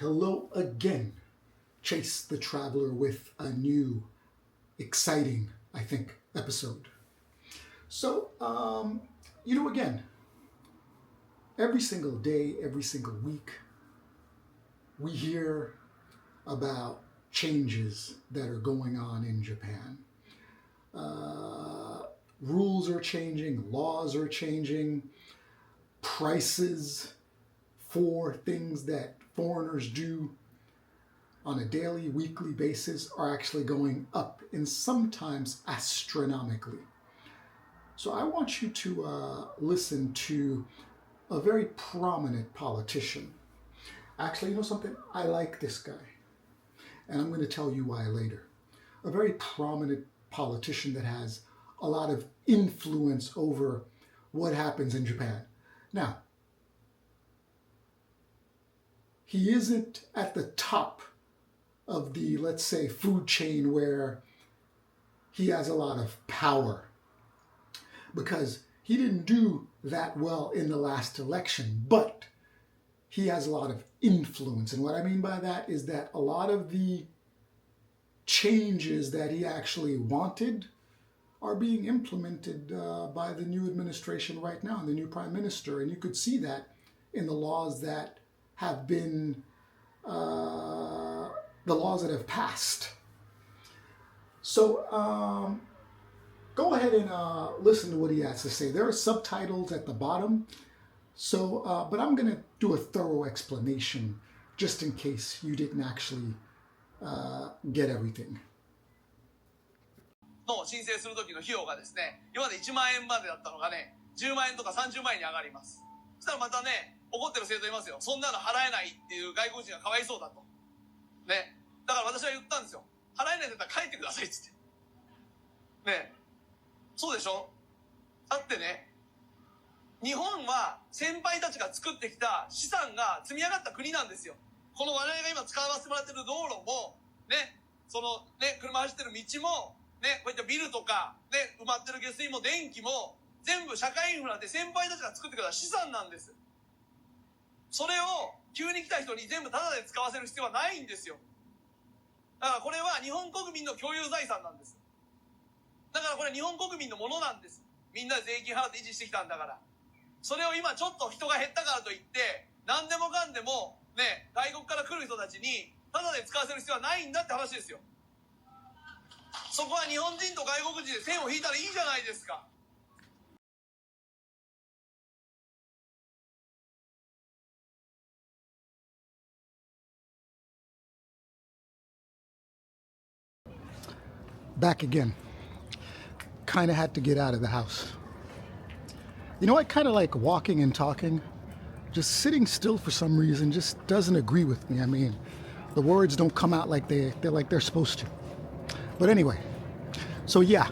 Hello again, Chase the Traveler with a new, exciting, I think, episode. So, again, every single day, every single week, we hear about changes that are going on in Japan. Rules are changing, laws are changing, prices for things that foreigners do on a daily, weekly basis are actually going up, and sometimes astronomically. So I want you to listen to a very prominent politician. Actually, you know something? I like this guy, and I'm going to tell you why later. A very prominent politician that has a lot of influence over what happens in Japan. Now, he isn't at the top of the, let's say, food chain where he has a lot of power, because he didn't do that well in the last election, but he has a lot of influence. And what I mean by that is that a lot of the changes that he actually wanted are being implemented by the new administration right now, and the new prime minister. And you could see that in the laws that have been, the laws that have passed. So go ahead and listen to what he has to say. There are subtitles at the bottom, so but I'm going to do a thorough explanation just in case you didn't actually get everything. の申請する時の費用がですね、今まで1万円までだったのがね、10万円とか30万円に上がります。そしたらまたね、怒ってる生徒いますよ。そんなの払えないっていう外国人がかわいそうだと。ね。だから私は言ったんですよ。払えないんだったら帰ってくださいっつって。ね。そうでしょ？だってね、日本は先輩たちが作ってきた資産が積み上がった国なんですよ。この我々が今使わせてもらってる道路も、ね、そのね、車走ってる道も、ね、こういったビルとか、ね、埋まってる下水も電気も、全部社会インフラで先輩たちが作ってくれた資産なんです。それを急に来た人に全部タダで使わせる必要はないんですよ。だからこれは日本国民の共有財産なんです。だからこれ日本国民のものなんです。みんなで税金払って維持してきたんだから。それを今ちょっと人が減ったからといって、何でもかんでもね、外国から来る人たちにタダで使わせる必要はないんだって話ですよ。そこは日本人と外国人で線を引いたらいいじゃないですか。Back again. Kind of had to get out of the house. You know, I kind of like walking and talking. Just sitting still for some reason just doesn't agree with me. I mean, the words don't come out like they're supposed to. But anyway, so yeah.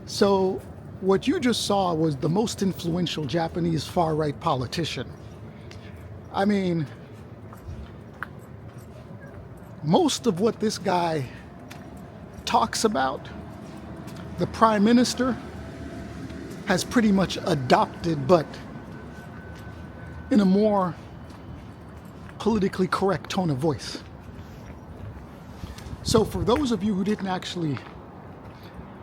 So what you just saw was the most influential Japanese far-right politician. I mean, most of what this guy talks about, the prime minister has pretty much adopted, but in a more politically correct tone of voice. So for those of you who didn't actually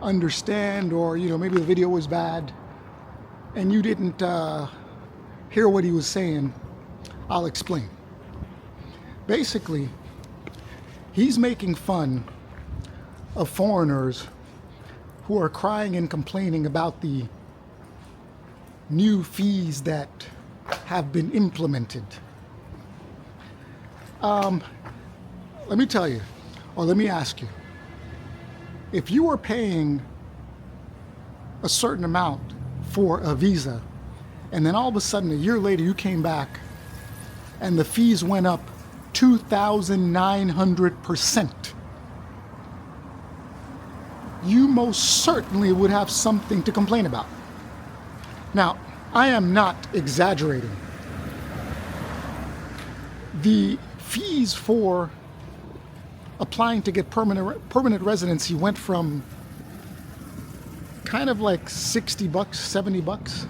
understand, or maybe the video was bad and you didn't hear what he was saying, I'll explain. Basically, he's making fun of foreigners who are crying and complaining about the new fees that have been implemented. Let me tell you, or let me ask you, if you were paying a certain amount for a visa, and then all of a sudden a year later you came back and the fees went up 2,900%, you most certainly would have something to complain about. Now, I am not exaggerating. The fees for applying to get permanent residency went from kind of like $60, $70.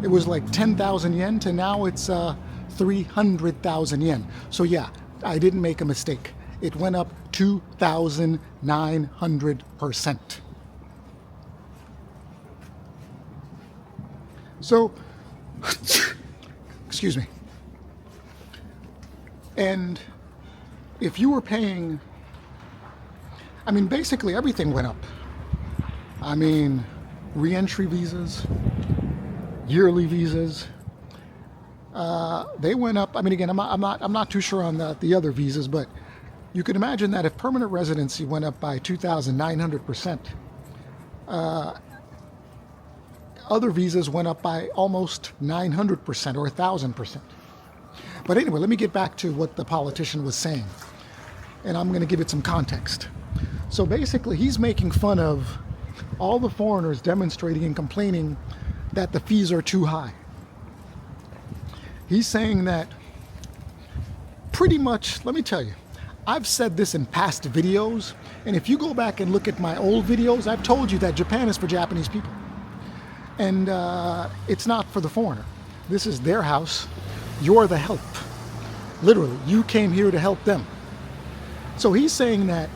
It was like 10,000 yen to now it's 300,000 yen. So yeah, I didn't make a mistake. It went up 2,900%. So, excuse me. And if you were paying, I mean, basically everything went up. I mean, re-entry visas, yearly visas, they went up. I mean, again, I'm not too sure on the other visas, but you can imagine that if permanent residency went up by 2,900%, other visas went up by almost 900% or 1,000%. But anyway, let me get back to what the politician was saying, and I'm going to give it some context. So basically, he's making fun of all the foreigners demonstrating and complaining that the fees are too high. He's saying that pretty much, let me tell you, I've said this in past videos, and if you go back and look at my old videos, I've told you that Japan is for Japanese people. And it's not for the foreigner. This is their house. You're the help. Literally, you came here to help them. So he's saying that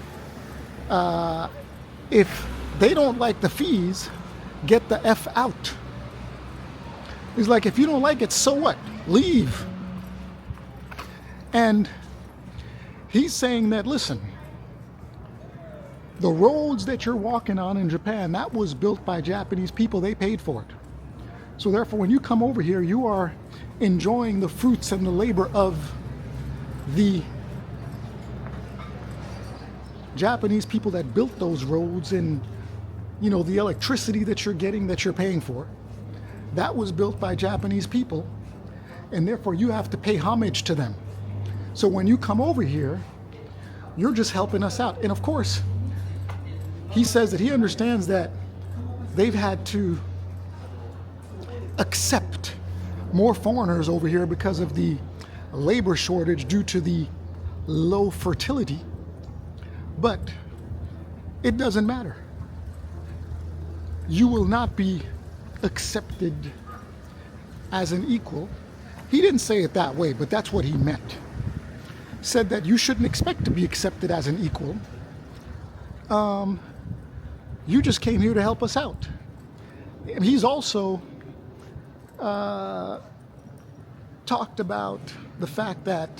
if they don't like the fees, get the F out. He's like, if you don't like it, so what? Leave. And he's saying that, listen, the roads that you're walking on in Japan, that was built by Japanese people. They paid for it. So therefore, when you come over here, you are enjoying the fruits and the labor of the Japanese people that built those roads, and you know, the electricity that you're getting, that you're paying for, that was built by Japanese people, and therefore you have to pay homage to them. So when you come over here, you're just helping us out. And of course, he says that he understands that they've had to accept more foreigners over here because of the labor shortage due to the low fertility. But it doesn't matter. You will not be accepted as an equal. He didn't say it that way, but that's what he meant. Said that you shouldn't expect to be accepted as an equal. You just came here to help us out. And he's also talked about the fact that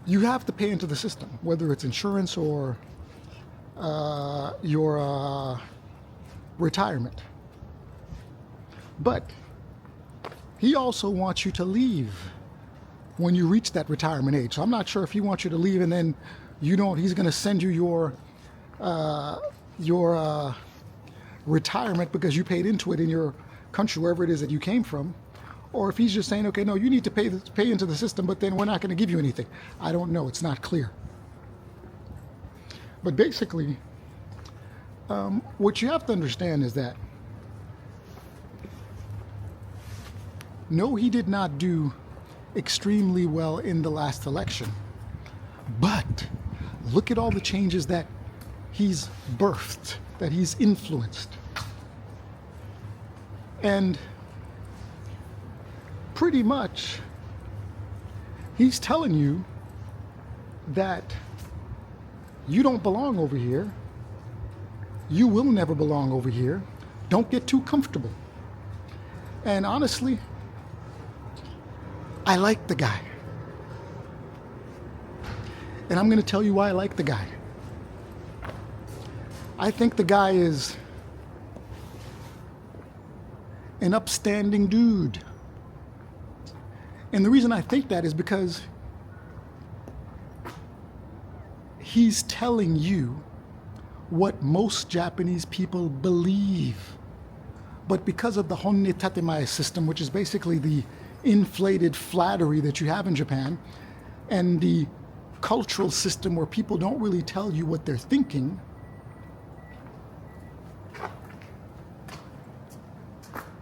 you have to pay into the system, whether it's insurance or your retirement. But he also wants you to leave when you reach that retirement age. So I'm not sure if he wants you to leave and then you don't, he's going to send you your retirement because you paid into it in your country, wherever it is that you came from. Or if he's just saying, okay, no, you need to pay into the system, but then we're not going to give you anything. I don't know. It's not clear. But basically, what you have to understand is that no, he did not do extremely well in the last election. But look at all the changes that he's birthed, that he's influenced. And pretty much, he's telling you that you don't belong over here. You will never belong over here. Don't get too comfortable. And honestly, I like the guy. And I'm going to tell you why I like the guy. I think the guy is an upstanding dude. And the reason I think that is because he's telling you what most Japanese people believe. But because of the honne tatemae system, which is basically the inflated flattery that you have in Japan, and the cultural system where people don't really tell you what they're thinking,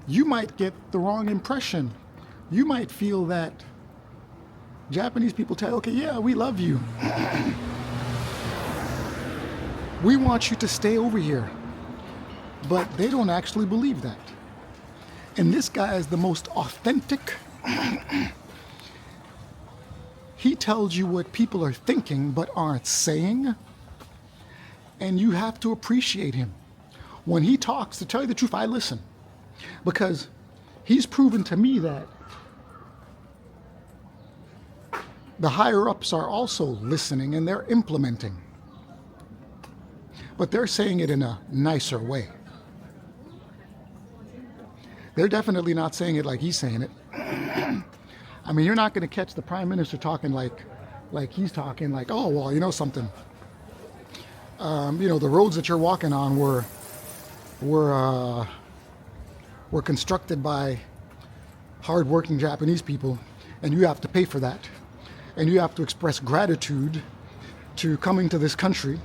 you might get the wrong impression. You might feel that Japanese people tell you, okay, yeah, we love you. We want you to stay over here. but they don't actually believe that. And this guy is the most authentic. He tells you what people are thinking but aren't saying, and you have to appreciate him. When he talks, to tell you the truth, I listen, because he's proven to me that the higher-ups are also listening and they're implementing. But they're saying it in a nicer way. They're definitely not saying it like he's saying it. I mean, you're not going to catch the prime minister talking like he's talking, like, oh, well, you know something. The roads that you're walking on were constructed by hardworking Japanese people, and you have to pay for that. And you have to express gratitude to coming to this country.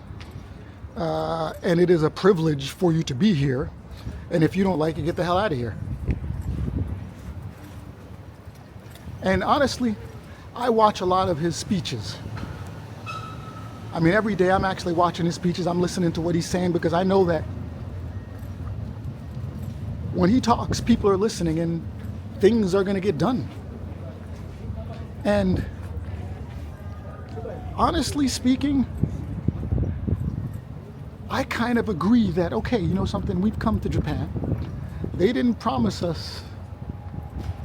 And it is a privilege for you to be here. And if you don't like it, get the hell out of here. And honestly, I watch a lot of his speeches. I mean, every day I'm actually watching his speeches. I'm listening to what he's saying, because I know that when he talks, people are listening and things are going to get done. And honestly speaking, I kind of agree that, okay, you know something, we've come to Japan. They didn't promise us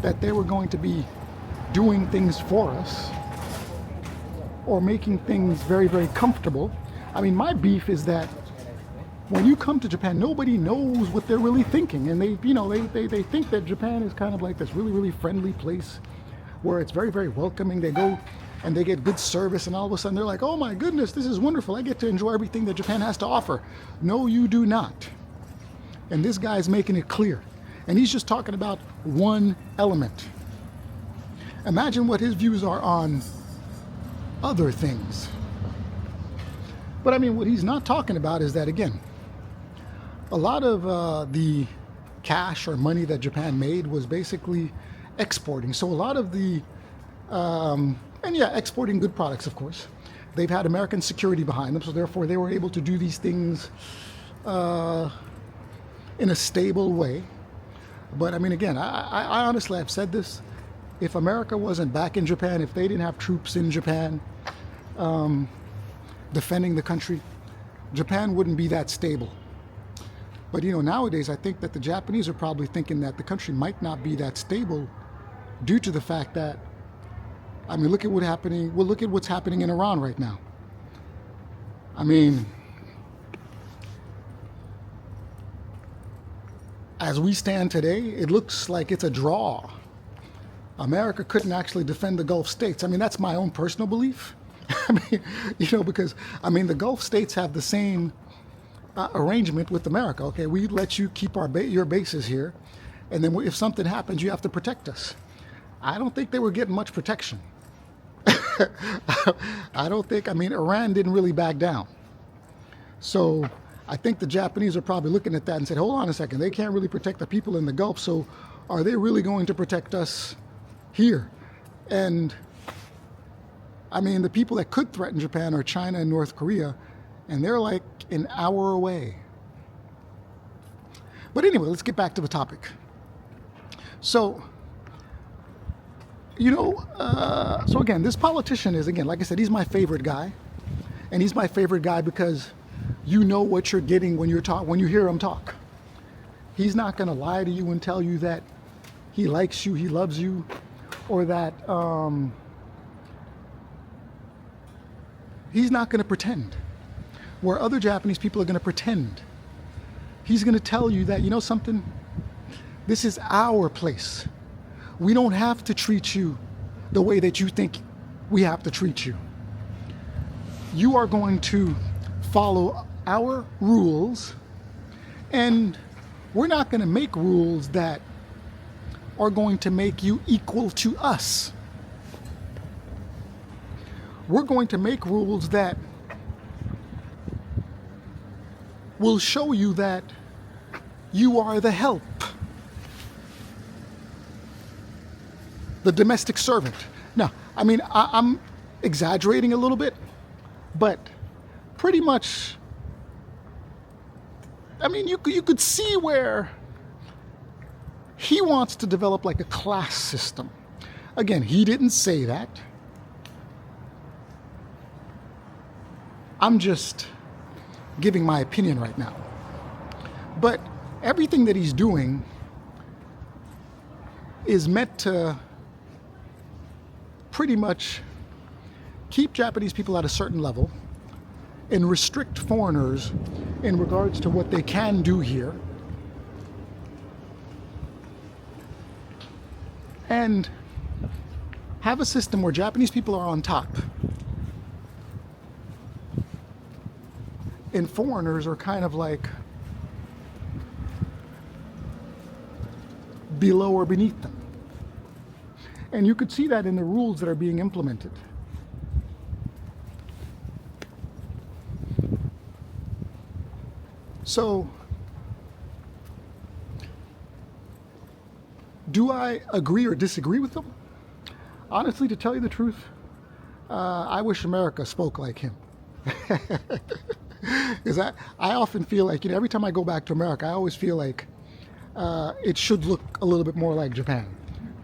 that they were going to be doing things for us or making things very, very comfortable. I mean, my beef is that when you come to Japan, nobody knows what they're really thinking. And they think that Japan is kind of like this really, really friendly place where it's very, very welcoming. They go and they get good service, and all of a sudden they're like, oh my goodness, this is wonderful. I get to enjoy everything that Japan has to offer. No, you do not. And this guy's making it clear. And he's just talking about one element. Imagine what his views are on other things. But I mean, what he's not talking about is that, again, a lot of the cash or money that Japan made was basically exporting. So a lot of the, exporting good products, of course. They've had American security behind them, so therefore they were able to do these things in a stable way. But I mean, again, I honestly have said this. If America wasn't back in Japan, if they didn't have troops in Japan defending the country, Japan wouldn't be that stable. But nowadays I think that the Japanese are probably thinking that the country might not be that stable due to the fact that, I mean, look at what's happening in Iran right now. I mean, as we stand today, it looks like it's a draw. America couldn't actually defend the Gulf states. I mean, that's my own personal belief. I mean, because, I mean, the Gulf states have the same arrangement with America. Okay, we let you keep your bases here, and then if something happens, you have to protect us. I don't think they were getting much protection. I mean, Iran didn't really back down. So I think the Japanese are probably looking at that and said, hold on a second, they can't really protect the people in the Gulf, so are they really going to protect us here? And I mean, the people that could threaten Japan are China and North Korea, and they're like an hour away. But anyway, let's get back to the topic. So, so again, this politician is, again, like I said, he's my favorite guy. And he's my favorite guy because you know what you're getting when you hear him talk. He's not going to lie to you and tell you that he likes you, he loves you, or that he's not going to pretend. Where other Japanese people are going to pretend. He's going to tell you that, you know something, this is our place. We don't have to treat you the way that you think we have to treat you. You are going to follow our rules, and we're not going to make rules that are going to make you equal to us. We're going to make rules that will show you that you are the help, the domestic servant. Now, I mean, I'm exaggerating a little bit, but pretty much I mean, you could see where he wants to develop like a class system. Again, he didn't say that. I'm just giving my opinion right now. But everything that he's doing is meant to pretty much keep Japanese people at a certain level and restrict foreigners in regards to what they can do here, and have a system where Japanese people are on top and foreigners are kind of like below or beneath them. And you could see that in the rules that are being implemented. So, do I agree or disagree with them? Honestly, to tell you the truth, I wish America spoke like him. Because I often feel like, every time I go back to America, I always feel like it should look a little bit more like Japan,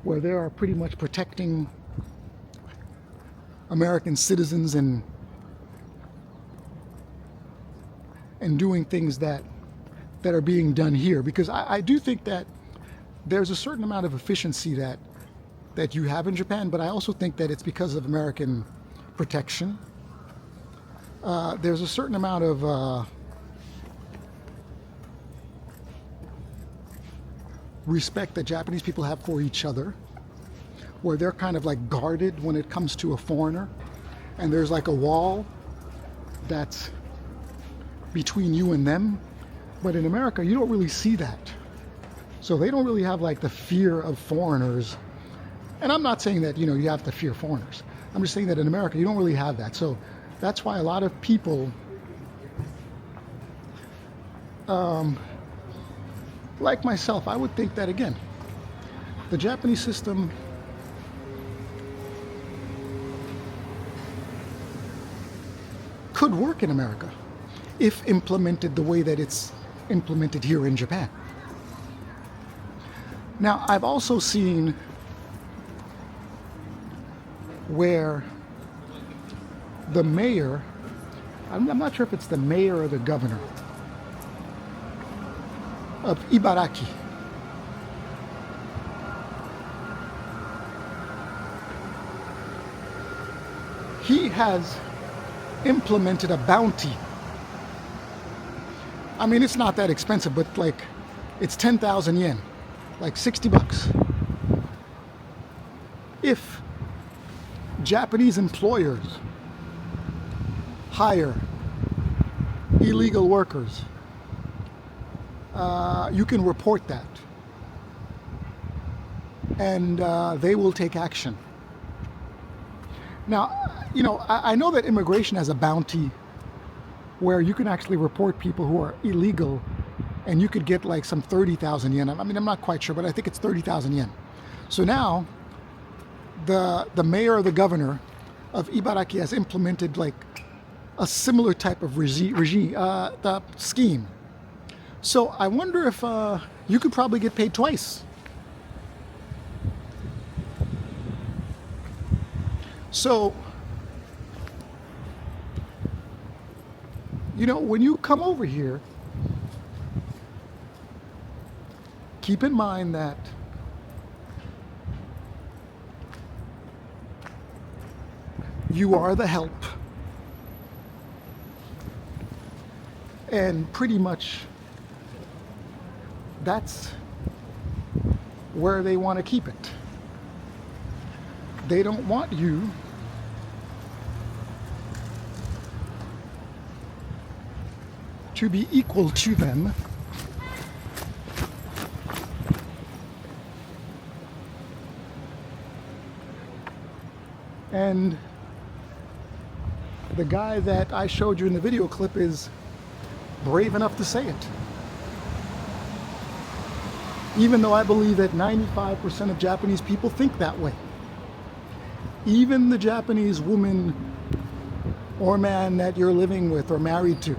where they are pretty much protecting American citizens and doing things that are being done here. Because I do think that there's a certain amount of efficiency that you have in Japan, but I also think that it's because of American protection. There's a certain amount of respect that Japanese people have for each other, where they're kind of like guarded when it comes to a foreigner, and there's like a wall that's between you and them. But in America, you don't really see that. So they don't really have like the fear of foreigners. And I'm not saying that, you have to fear foreigners. I'm just saying that in America, you don't really have that. So that's why a lot of people like myself, I would think that, again, the Japanese system could work in America if implemented the way that it's implemented here in Japan. Now, I've also seen where the mayor, I'm not sure if it's the mayor or the governor of Ibaraki, he has implemented a bounty. I mean, it's not that expensive, but like, it's 10,000 yen, like $60. If Japanese employers hire illegal workers, you can report that, and they will take action. Now, I know that immigration has a bounty where you can actually report people who are illegal, and you could get like some 30,000 yen. I mean, I'm not quite sure, but I think it's 30,000 yen. So now, the mayor or the governor of Ibaraki has implemented like a similar type of the scheme. So I wonder if you could probably get paid twice. So, when you come over here, keep in mind that you are the help, and pretty much that's where they want to keep it. They don't want you to be equal to them. And the guy that I showed you in the video clip is brave enough to say it. Even though I believe that 95% of Japanese people think that way. Even the Japanese woman or man that you're living with or married to.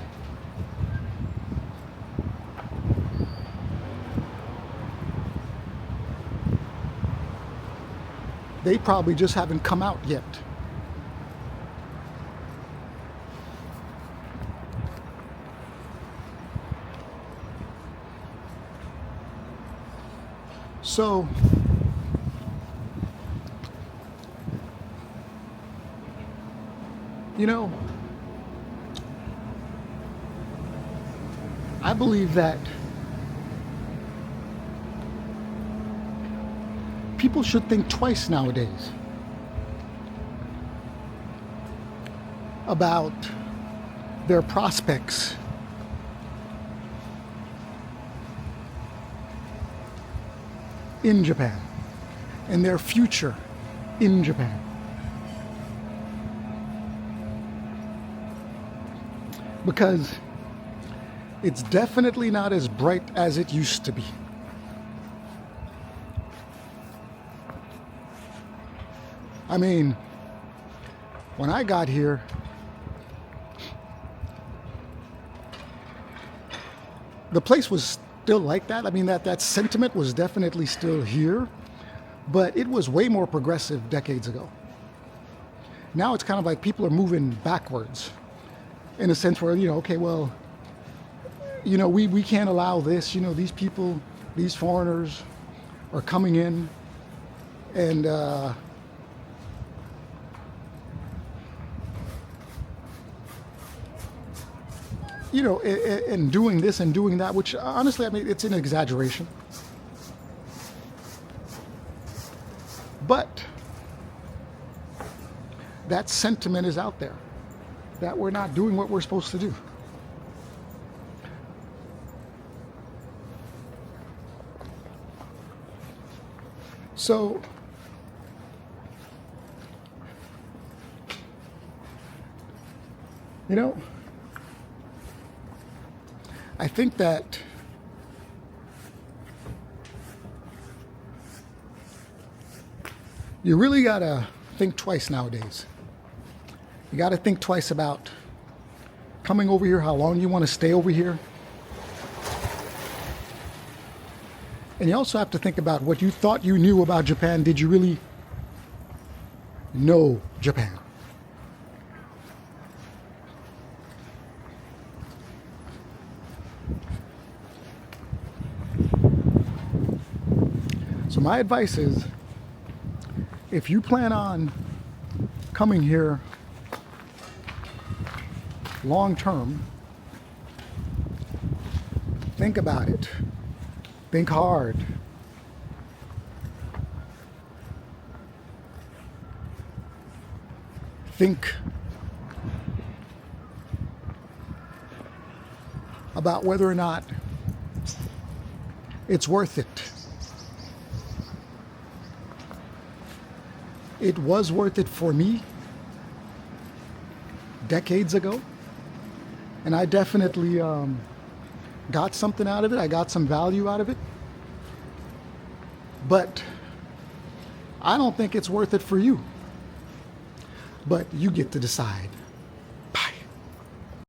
They probably just haven't come out yet. So, you know, I believe that people should think twice nowadays about their prospects in Japan and their future in Japan. Because it's definitely not as bright as it used to be. I mean, when I got here, the place was still like that. I mean, that sentiment was definitely still here, but it was way more progressive decades ago. Now it's kind of like people are moving backwards in a sense where, okay, well, we can't allow this. These people, these foreigners are coming in and and doing this and doing that, which honestly, I mean, it's an exaggeration. But that sentiment is out there, that we're not doing what we're supposed to do. So, I think that you really gotta think twice nowadays. You gotta think twice about coming over here, how long you want to stay over here. And you also have to think about what you thought you knew about Japan. Did you really know Japan? So my advice is, if you plan on coming here long term, think about it. Think hard. Think about whether or not it's worth it. It was worth it for me decades ago, and I definitely got something out of it. I got some value out of it. But I don't think it's worth it for you. But you get to decide.